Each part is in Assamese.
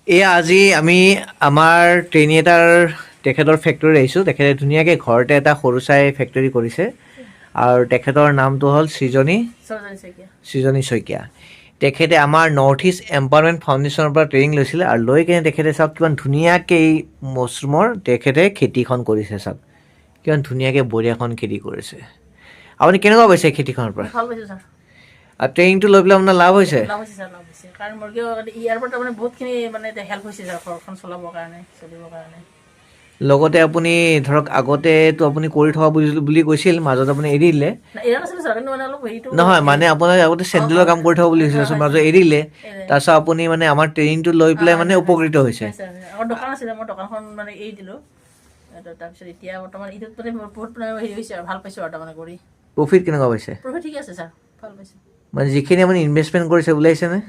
এয়া আজি আমি আমাৰ ট্ৰেইনি এটাৰ তেখেতৰ ফেক্টৰী আহিছোঁ। তেখেতে ধুনীয়াকৈ ঘৰতে এটা সৰু চাই ফেক্টৰী কৰিছে আৰু তেখেতৰ নামটো হ'ল সৃজনী শইকীয়া। তেখেতে আমাৰ নৰ্থ ইষ্ট এম্পাৱাৰমেণ্ট ফাউণ্ডেশ্যনৰ পৰা ট্ৰেইনিং লৈছিলে আৰু লৈ কিনে তেখেতে চাওক কিমান ধুনীয়াকৈ এই মছৰুমৰ তেখেতে খেতিখন কৰিছে। চাওক কিমান ধুনীয়াকৈ বঢ়িয়াখন খেতি কৰিছে। আপুনি কেনেকুৱা পাইছে খেতিখনৰ পৰা? ভাল পাইছোঁ ছাৰ। আৰু ট্ৰেইনিংটো লৈ পেলাই আপোনাৰ লাভ হৈছে? লাভ হৈছে ছাৰ, লাভ হৈছে। কাৰণ মোৰ কিয় ইয়াৰ পৰা তাৰমানে বহুতখিনি মানে হেল্প হৈছে ছাৰ, ঘৰখন চলিবৰ কাৰণে। লগতে আপুনি ধৰক আগতেতো আপুনি কৰি থকা বুলি কৈছিল, মাজত আপুনি এৰি দিলে। এৰা নাছিলোঁ ছাৰ, কিন্তু মানে অলপ হেৰিটো নহয় মানে আপোনাৰ আগতে চেণ্ডেলৰ কাম কৰি থকা বুলি কৈছিল, মাজত এৰি দিলে। তাৰপিছত আপুনি মানে আমাৰ ট্ৰেইনিংটো লৈ পেলাই মানে উপকৃত হৈছে। আমাৰ দোকান আছিলে, মই দোকানখন মানে এৰি দিলোঁ। তাৰপিছত এতিয়া বৰ্তমান এইটোত মানে বহুত হেৰি হৈছে আৰু ভাল পাইছোঁ আৰু তাৰমানে কৰি। প্ৰফিট কেনেকুৱা পাইছে? প্ৰফিট ঠিকে আছে ছাৰ, ভাল পাইছোঁ। মানে যিখিনি আপুনি ইনভেষ্টমেণ্ট কৰিছে ওলাইছেনে?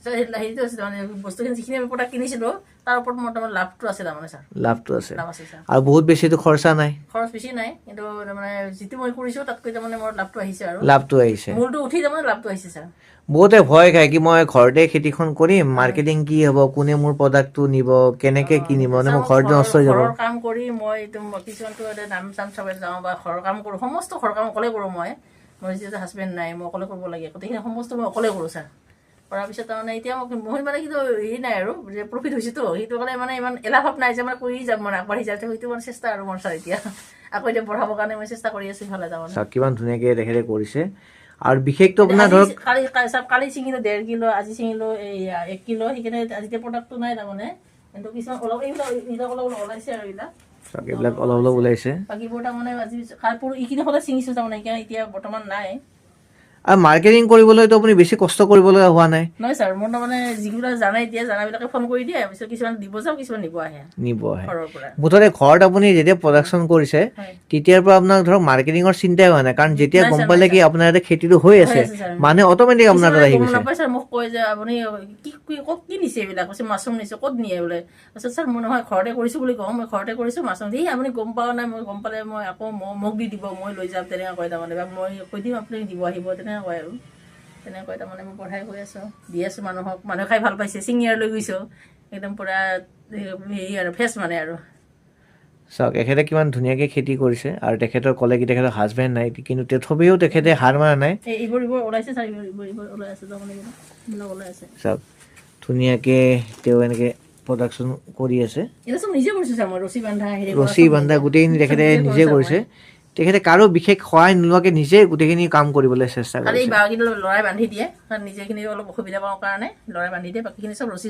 ছাৰ হেৰিটো আছে তাৰমানে বস্তুখিনি যিখিনি আমি প্ৰডাক্ট কিনিছিলোঁ তাৰ ওপৰত মোৰ তাৰমানে লাভটো আছে তাৰমানে ছাৰ। লাভটো আছে লাভ আছে ছাৰ। আৰু বহুত বেছিতো খৰচা নাই? খৰচ বেছি নাই, কিন্তু তাৰমানে যিটো মই কৰিছোঁ তাতকৈ তাৰমানে মোৰ লাভটো আহিছে আৰু। লাভটো আহিছে, মূলটো উঠি তাৰমানে লাভটো আহিছে ছাৰ। বহুতে ভয় খায় কি মই ঘৰতে খেতিখন কৰিম, মাৰ্কেটিং কি হ'ব, কোনে মোৰ প্ৰডাক্টটো নিব, কেনেকৈ কিনিব, মানে মোৰ ঘৰটো নষ্ট হৈ যাব। ঘৰৰ কাম কৰি মই কিছুমানটো নাম চাম চাব যাওঁ বা ঘৰৰ কাম কৰোঁ, সমস্ত ঘৰৰ কাম অকলে কৰোঁ মই। মোৰ যিহেতু হাজবেণ্ড নাই, মই অকলে কৰিব লাগে, গোটেইখিনি সমস্ত মই অকলে কৰোঁ ছাৰ। কৰাৰ পিছত তাৰমানে এতিয়া মই মানে কিন্তু হেৰি নাই আৰু যে প্ৰফিট হৈছেতো, সেইটো কাৰণে মানে ইমান এলাহ নাই যে মানে কৰি যাম, মানে আগবাঢ়ি যাওঁতে সেইটো মানে চেষ্টা আৰু মোৰ ছাৰ। এতিয়া আকৌ এতিয়া বঢ়াবৰ কাৰণে মই চেষ্টা কৰি আছোঁ ইফালে তাৰমানে। কিমান ধুনীয়াকৈ তেখেতে কৰিছে। আৰু বিশেষটো আপোনাৰ ধৰক কালি ছিঙিলোঁ 1.5 কিলো, আজি ছিঙিলোঁ 1 কিলো, সেইকাৰণে আজিতে প্ৰডাক্টটো নাই তাৰমানে। কিন্তু কিছুমান অলপ এইবিলাক অলপ ওলাইছে আৰু এইবিলাক অলপ অলপ ওলাইছে। বাকীবোৰ তাৰমানে আজি এইখিনি সদায় ছিঙিছোঁ তাৰমানে, এতিয়া বৰ্তমান নাই। আৰু মাৰ্কেটিং কৰিবলৈতো আপুনি বেছি কষ্ট কৰিবলগা হোৱা নাই? নহয় ছাৰ, মোৰ তাৰমানে যিবিলাক জানে এতিয়া জানাবিলাকে ফোন কৰি দিয়ে, পিছত কিছুমান দিব যাওঁ, কিছুমান নিব আহে ঘৰৰ পৰা। মুঠতে ঘৰত আপুনি যেতিয়া প্ৰডাকশ্যন কৰিছে তেতিয়াৰ পৰা আপোনাক ধৰক মাৰ্কেটিঙৰ চিন্তাই হোৱা নাই, কাৰণ যেতিয়া গম পালে কি আপোনাৰ ইয়াতে খেতিটো হৈ আছে, মানে অট'মেটিক আপোনাৰ তাত আহি গৈছে। নাপায় ছাৰ, মোক কয় যে আপুনি ক'ত কি নিছে এইবিলাক, কৈছে মাছৰুম নিছে, ক'ত নিয়ে বোলে। তাৰপিছত ছাৰ মই নহয় ঘৰতে কৰিছোঁ বুলি কওঁ, মই ঘৰতে কৰিছোঁ মাছৰুম দি, আপুনি গম পোৱা নাই, মই গম পালে মই আকৌ মোক দি দিব, মই লৈ যাম, তেনেকুৱা কয় তাৰমানে, বা মই কৈ দিম আপুনি দিব আহিব, তেনেকুৱা কয় আৰু। তেনেকৈ তাৰমানে মই পঢ়াই গৈ আছোঁ, দি আছোঁ মানুহক, মানুহে খাই ভাল পাইছে। ছিঙিয়াৰ লৈ গৈছোঁ, একদম পূৰা হেৰি আৰু ফ্ৰেছ মানে আৰু। চাওক এখেতে কিমান ধুনীয়াকৈ খেতি কৰিছে, আৰু তেখেতৰ ক'লে কি তেখেতৰ হাজবেণ্ড নাই, কিন্তু তথাপিও তেখেতে হাৰ মাৰা নাই। এইবোৰ ওলাইছে ছাৰ, এইবোৰ ওলাই আছে তাৰমানে, এইবিলাক ওলাই আছে। চাওক ধুনীয়াকৈ তেওঁ এনেকৈ প্ৰডাকশ্যন কৰি আছে। এইটো চব নিজে কৰিছোঁ ছাৰ, মই ৰছী বান্ধা গোটেইখিনি তেখেতে নিজে কৰিছে। তেখেতে কাৰো বিশেষ সহায় নোলোৱাকৈ নিজে গোটেইখিনি কাম কৰিবলৈ চেষ্টা কৰিছে। খালি বাকীখিনি ল'ৰাই বান্ধি দিয়ে, নিজেখিনি অলপ অসুবিধা পাওঁ কাৰণে ল'ৰাই বান্ধি দিয়ে, বাকীখিনি চব ৰছী